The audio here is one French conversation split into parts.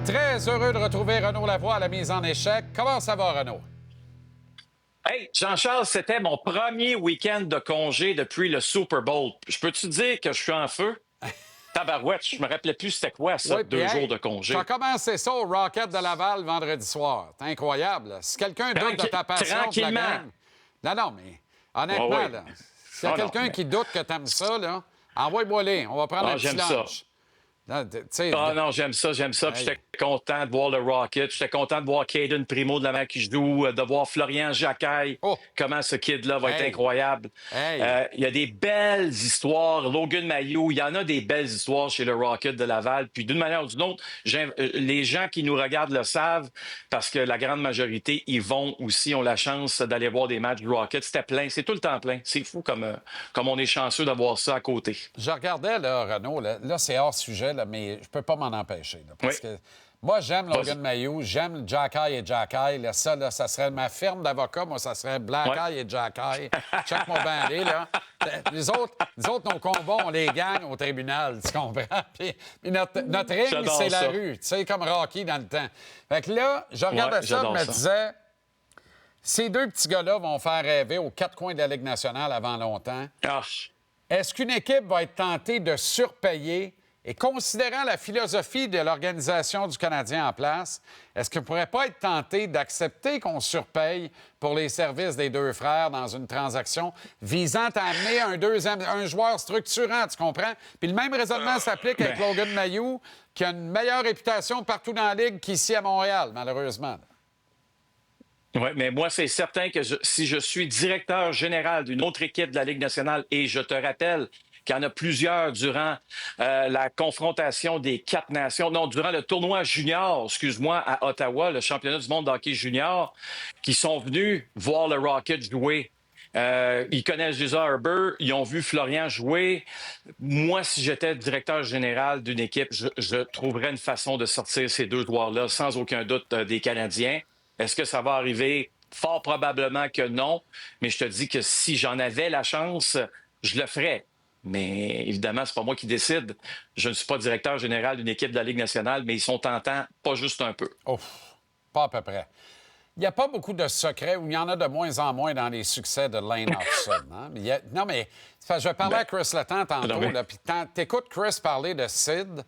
Très heureux de retrouver Renaud Lavoie à la mise en échec. Comment ça va, Renaud? Hey, Jean-Charles, c'était mon premier week-end de congé depuis le Super Bowl. Je peux-tu te dire que je suis en feu? Tabarouette, je me rappelais plus c'était quoi ça, Oui, puis 2 jours de congé. tu as commencé ça au Rocket de Laval vendredi soir. C'est incroyable. Si quelqu'un doute de ta passion pour la Tranquillement. game... Non, mais honnêtement, Ouais. là, s'il y a Ah non, quelqu'un mais- qui doute que tu aimes ça, là, envoie-moi les. On va prendre un petit j'aime ça. lunch. Là, tu sais, Ah non, j'aime ça. Puis Hey. j'étais content de voir le Rocket. J'étais content de voir Caden Primo de la main qui joue, de voir Florian Jacquet. Oh. Comment ce kid-là va être Hey. incroyable. Hey. Il y a des belles histoires. Logan Mailloux, il y en a des belles histoires chez le Rocket de Laval. Puis d'une manière ou d'une autre, les gens qui nous regardent le savent parce que la grande majorité, ils vont aussi, ont la chance d'aller voir des matchs du Rocket. C'était plein. C'est tout le temps plein. C'est fou comme on est chanceux d'avoir ça à côté. Je regardais, là, Renaud, là c'est hors sujet, là, mais je peux pas m'en empêcher. Là, parce Oui. que moi, j'aime Logan Vas-y. Mailloux, j'aime Jacquet et Jacquet. Là, ça serait ma firme d'avocat. Moi, ça serait Blackeye et Jacquet. Check-moi bien aller, là. Les autres, nos combats, on les gagne au tribunal, tu comprends? Puis notre ring, J'adore c'est la ça. rue, tu sais, comme Rocky dans le temps. Fait que là, je regardais ça, je j'adore me ça. disais, ces deux petits gars-là vont faire rêver aux quatre coins de la Ligue nationale avant longtemps. Ah. Est-ce qu'une équipe va être tentée de surpayer? Et considérant la philosophie de l'Organisation du Canadien en place, est-ce qu'on ne pourrait pas être tenté d'accepter qu'on surpaye pour les services des deux frères dans une transaction visant à amener un joueur structurant, tu comprends? Puis le même raisonnement s'applique avec Logan Mailloux, qui a une meilleure réputation partout dans la Ligue qu'ici à Montréal, malheureusement. Oui, mais moi, c'est certain que si je suis directeur général d'une autre équipe de la Ligue nationale, et je te rappelle qu'il y en a plusieurs durant la confrontation des 4 nations, non, durant le tournoi junior, excuse-moi, à Ottawa, le championnat du monde de hockey junior, qui sont venus voir le Rocket jouer. Ils connaissent déjà Herbert, ils ont vu Florian jouer. Moi, si j'étais directeur général d'une équipe, je trouverais une façon de sortir ces deux joueurs-là, sans aucun doute, des Canadiens. Est-ce que ça va arriver? Fort probablement que non. Mais je te dis que si j'en avais la chance, je le ferais. Mais évidemment, c'est pas moi qui décide. Je ne suis pas directeur général d'une équipe de la Ligue nationale, mais ils sont tentants, pas juste un peu. Ouf, pas à peu près. Il n'y a pas beaucoup de secrets, ou il y en a de moins en moins dans les succès de Lane Hudson. Hein? Non, mais c'est parce que je parlais à Chris Letang tantôt, non, mais- là, puis t'écoutes Chris parler de Sid,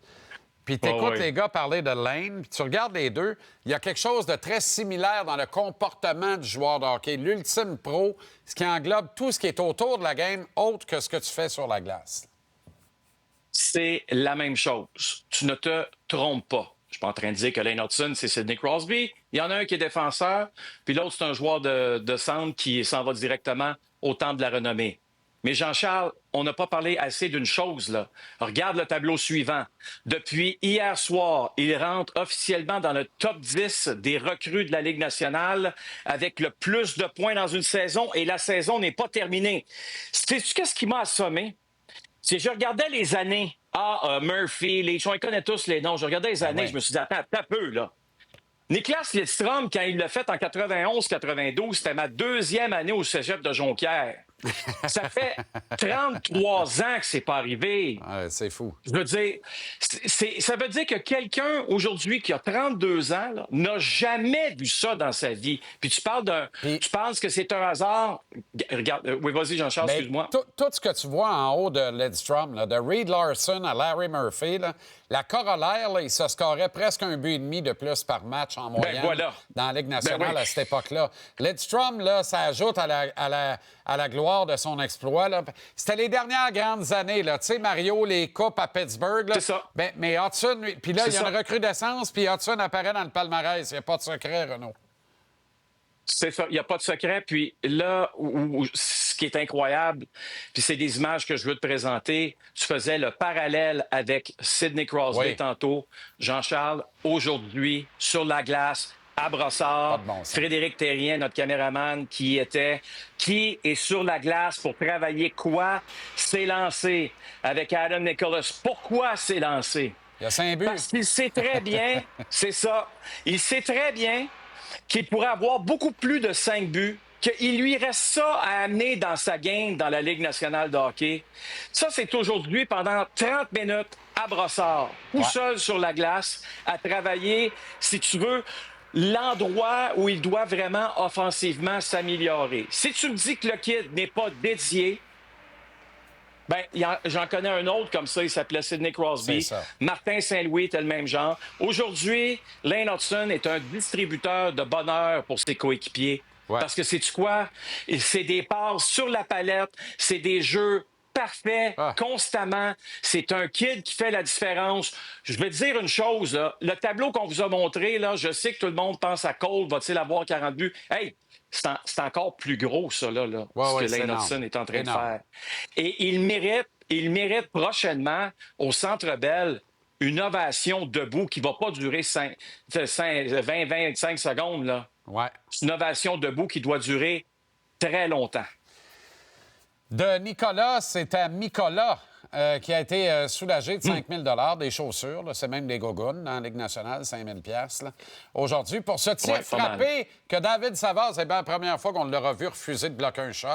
puis t'écoutes oui. les gars parler de Lane, puis tu regardes les deux, il y a quelque chose de très similaire dans le comportement du joueur de hockey. L'ultime pro, ce qui englobe tout ce qui est autour de la game, autre que ce que tu fais sur la glace. C'est la même chose. Tu ne te trompes pas. Je suis pas en train de dire que Lane Hudson, c'est Sidney Crosby. Il y en a un qui est défenseur, puis l'autre, c'est un joueur de centre qui s'en va directement au temple de la renommée. Mais Jean-Charles, on n'a pas parlé assez d'une chose, là. Regarde le tableau suivant. Depuis hier soir, il rentre officiellement dans le top 10 des recrues de la Ligue nationale avec le plus de points dans une saison, et la saison n'est pas terminée. Sais-tu qu'est-ce qui m'a assommé? Si je regardais les années, Murphy, on connaît tous les noms, je regardais les années, ouais. je me suis dit, attends, un peu, là. Niklas Lidstrom, quand il l'a fait en 91-92, c'était ma 2e année au cégep de Jonquière. Ça fait 33 ans que c'est pas arrivé. Ouais, c'est fou. Je veux dire, ça veut dire que quelqu'un aujourd'hui qui a 32 ans là, n'a jamais vu ça dans sa vie. Puis tu parles Puis- tu penses que c'est un hasard. Regarde, oui, vas-y, Jean-Charles, Mais excuse-moi. tout ce que tu vois en haut de Lidstrom, là, de Reed Larson à Larry Murphy, là, la corollaire, là, il se scorait presque 1,5 but de plus par match en moyenne voilà. dans la Ligue nationale oui. à cette époque-là. Lidstrom, là, ça ajoute à la gloire de son exploit. Là. C'était les dernières grandes années. Tu sais, Mario, les coupes à Pittsburgh. Là. C'est ça. Mais Hudson, puis là, C'est il y a ça. une recrudescence, puis Hudson apparaît dans le palmarès. Il n'y a pas de secret, Renaud. C'est ça, il n'y a pas de secret. Puis là, ce qui est incroyable, puis c'est des images que je veux te présenter, tu faisais le parallèle avec Sidney Crosby Oui. tantôt. Jean-Charles, aujourd'hui, sur la glace, à Brossard, Pas de bon sens. Frédéric Terrien, notre caméraman, qui est sur la glace pour travailler quoi? S'est lancé avec Adam Nicholas. Pourquoi s'est lancé? Il y a 5 buts. Parce qu'il sait très bien, c'est ça, il sait très bien qu'il pourrait avoir beaucoup plus de 5 buts qu'il lui reste ça à amener dans sa game dans la Ligue nationale de hockey. Ça, c'est aujourd'hui pendant 30 minutes à Brossard, tout Ouais. seul sur la glace, à travailler, si tu veux, l'endroit où il doit vraiment offensivement s'améliorer. Si tu me dis que le kid n'est pas dédié, ben, j'en connais un autre comme ça, il s'appelait Sidney Crosby. C'est ça. Martin Saint-Louis était le même genre. Aujourd'hui, Lane Hudson est un distributeur de bonheur pour ses coéquipiers. Ouais. Parce que c'est quoi? C'est des passes sur la palette, c'est des jeux parfaits, Ah. constamment. C'est un kid qui fait la différence. Je vais te dire une chose, là. Le tableau qu'on vous a montré, là, je sais que tout le monde pense à Cole, va-t-il avoir 40 buts? Hey, c'est encore plus gros, ça, là, Ouais, ce ouais, que c'est Lane énorme. Hudson est en train Énorme. de faire. Et il mérite prochainement au Centre Bell une ovation debout qui ne va pas durer 20-25 secondes. Là. Ouais. C'est une ovation debout qui doit durer très longtemps. De Nicolas, c'est à Nicolas qui a été soulagé de 5 000 des chaussures. Là. C'est même des gogoons dans la Ligue nationale, 5 000 là, aujourd'hui. Pour ce tir Ouais, pas mal. frappé que David Savard, c'est bien la première fois qu'on l'aura vu refuser de bloquer un shot.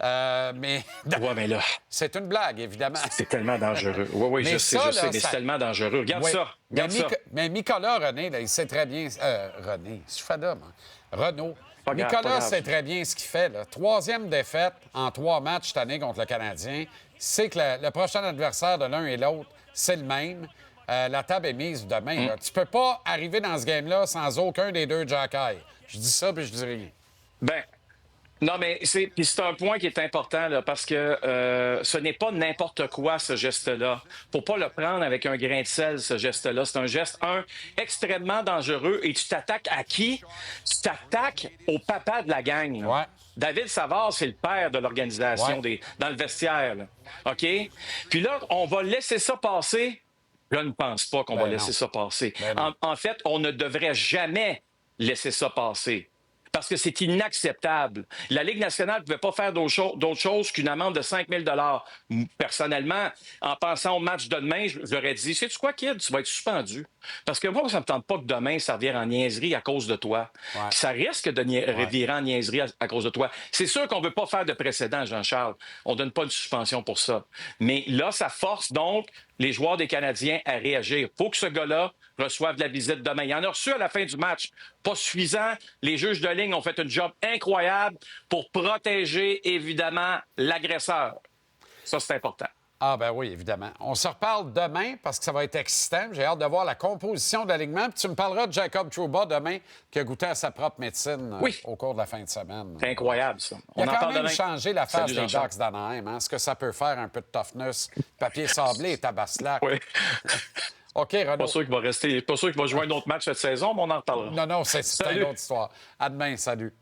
Mais Ouais, mais là, c'est une blague, évidemment. c'est tellement dangereux. Oui, oui, Mais je sais, ça, je sais, là, mais ça- c'est tellement dangereux. Regarde Oui. ça. Regarde ça. Mais Nicolas René, là, il sait très bien. René, je suis fada, moi. Renaud. Pas grave, Nicolas pas grave. sait très bien ce qu'il fait. Là. 3e défaite en 3 matchs cette année contre le Canadien. Il sait que le prochain adversaire de l'un et l'autre, c'est le même. La table est mise demain. Là. Tu peux pas arriver dans ce game-là sans aucun des deux Jack-Eye. Je dis ça, puis je dis rien. Ben, non, mais c'est un point qui est important là, parce que ce n'est pas n'importe quoi ce geste-là. Faut pas le prendre avec un grain de sel, ce geste-là. C'est un geste, extrêmement dangereux. Et tu t'attaques à qui? Tu t'attaques au papa de la gang. Là. Ouais. David Savard, c'est le père de l'organisation Ouais. dans le vestiaire. Là. OK? Puis là, on va laisser ça passer. Je ne pense pas qu'on va Ben laisser non. ça passer. Ben non. En fait, on ne devrait jamais laisser ça passer. Parce que c'est inacceptable. La Ligue nationale ne pouvait pas faire d'autre chose qu'une amende de 5 000 Personnellement, en pensant au match de demain, j'aurais dit, sais-tu quoi, kid? Tu vas être suspendu. Parce que moi, ça ne me tente pas que demain, ça revienne en niaiserie à cause de toi. Ouais. Puis ça risque de revirer en niaiserie à cause de toi. C'est sûr qu'on ne veut pas faire de précédent, Jean-Charles. On ne donne pas une suspension pour ça. Mais là, ça force donc les joueurs des Canadiens à réagir. Il faut que ce gars-là reçoive la visite demain. Il en a reçu à la fin du match. Pas suffisant. Les juges de ligne ont fait un job incroyable pour protéger, évidemment, l'agresseur. Ça, c'est important. Ah ben oui, évidemment. On se reparle demain parce que ça va être excitant. J'ai hâte de voir la composition de l'alignement. Puis tu me parleras de Jacob Trouba demain qui a goûté à sa propre médecine Oui. au cours de la fin de semaine. C'est incroyable, ça. Il On a en quand parle même demain. changé la face Salut, des Jean-Charles. Ducks d'Anaheim. Hein? Est-ce que ça peut faire un peu de toughness? Papier sablé et tabaslac. Oui. OK, Renaud. Pas sûr qu'il va rester. Pas sûr qu'il va jouer un autre match cette saison, mais on en reparlera. Non, c'est une Salut. autre histoire. À demain, salut.